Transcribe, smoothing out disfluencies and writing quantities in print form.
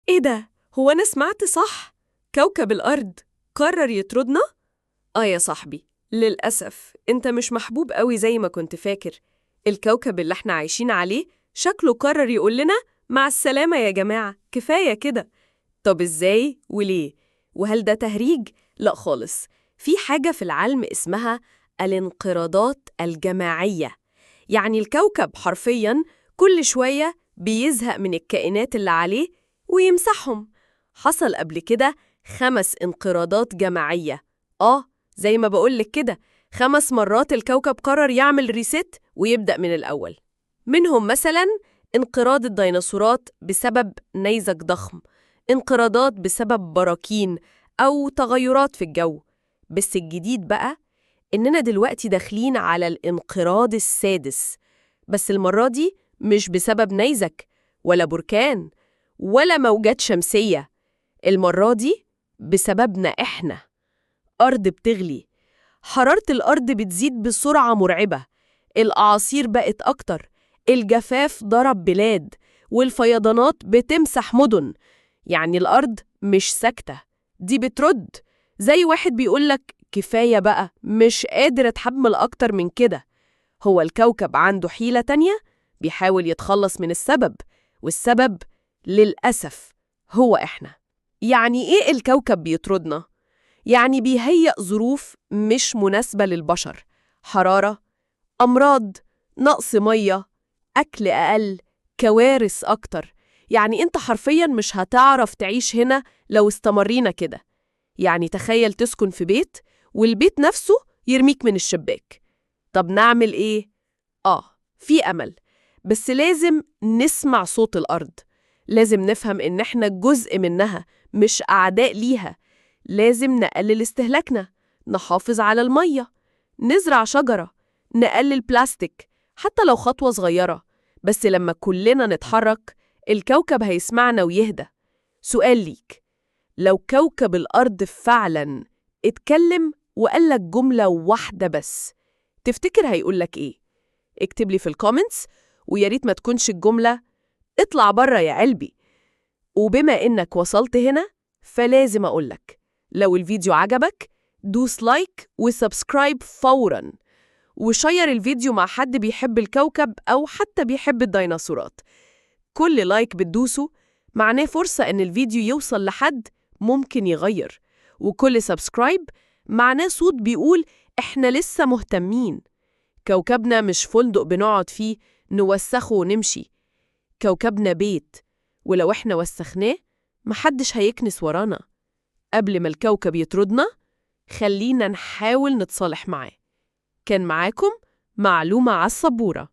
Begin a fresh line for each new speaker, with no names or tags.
إيه ده؟ هو أنا سمعت صح؟ كوكب الأرض قرر يطردنا؟ يا صاحبي، للأسف أنت مش محبوب قوي زي ما كنت فاكر. الكوكب اللي احنا عايشين عليه شكله قرر يقول لنا مع السلامة يا جماعة، كفاية كده. طب إزاي وليه؟ وهل ده تهريج؟ لا خالص. في حاجة في العلم اسمها الانقراضات الجماعية. يعني الكوكب حرفياً كل شوية بيزهق من الكائنات اللي عليه ويمسحهم. حصل قبل كده 5 انقراضات جماعية. زي ما بقولك كده، 5 مرات الكوكب قرر يعمل ريست ويبدأ من الأول. منهم مثلاً انقراض الديناصورات بسبب نيزك ضخم، انقراضات بسبب براكين أو تغيرات في الجو. بس الجديد بقى إننا دلوقتي داخلين على الانقراض السادس، بس المرة دي مش بسبب نيزك ولا بركان ولا موجات شمسية. المرة دي بسببنا إحنا. أرض بتغلي، حرارة الأرض بتزيد بسرعة مرعبة، الأعاصير بقت أكتر، الجفاف ضرب بلاد، والفيضانات بتمسح مدن. يعني الأرض مش ساكتة، دي بترد. زي واحد بيقولك كفاية بقى، مش قادر أتحمل أكتر من كده. هو الكوكب عنده حيلة تانية، بيحاول يتخلص من السبب، والسبب للأسف هو إحنا. يعني إيه الكوكب بيطردنا؟ يعني بيهيئ ظروف مش مناسبة للبشر، حرارة، أمراض، نقص مية، أكل أقل، كوارث أكتر. يعني أنت حرفياً مش هتعرف تعيش هنا لو استمرينا كده. يعني تخيل تسكن في بيت والبيت نفسه يرميك من الشباك. طب نعمل إيه؟ في أمل، بس لازم نسمع صوت الأرض. لازم نفهم إن إحنا جزء منها، مش أعداء ليها. لازم نقلل استهلاكنا، نحافظ على المية، نزرع شجرة، نقلل بلاستيك، حتى لو خطوة صغيرة. بس لما كلنا نتحرك الكوكب هيسمعنا ويهدى. سؤال ليك، لو كوكب الأرض فعلاً اتكلم وقالك جملة واحدة بس، تفتكر هيقولك إيه؟ اكتب لي في الكومنتس، وياريت ما تكونش الجملة اطلع برا يا قلبي. وبما إنك وصلت هنا فلازم أقولك، لو الفيديو عجبك دوس لايك وسبسكرايب فوراً، وشير الفيديو مع حد بيحب الكوكب أو حتى بيحب الديناصورات. كل لايك بتدوسه معناه فرصة إن الفيديو يوصل لحد ممكن يغير، وكل سبسكرايب معناه صوت بيقول إحنا لسه مهتمين. كوكبنا مش فندق بنقعد فيه نوسخه ونمشي، كوكبنا بيت، ولو إحنا وسخناه محدش هيكنس ورانا. قبل ما الكوكب يطردنا خلينا نحاول نتصالح معاه. كان معاكم معلومة على السبورة.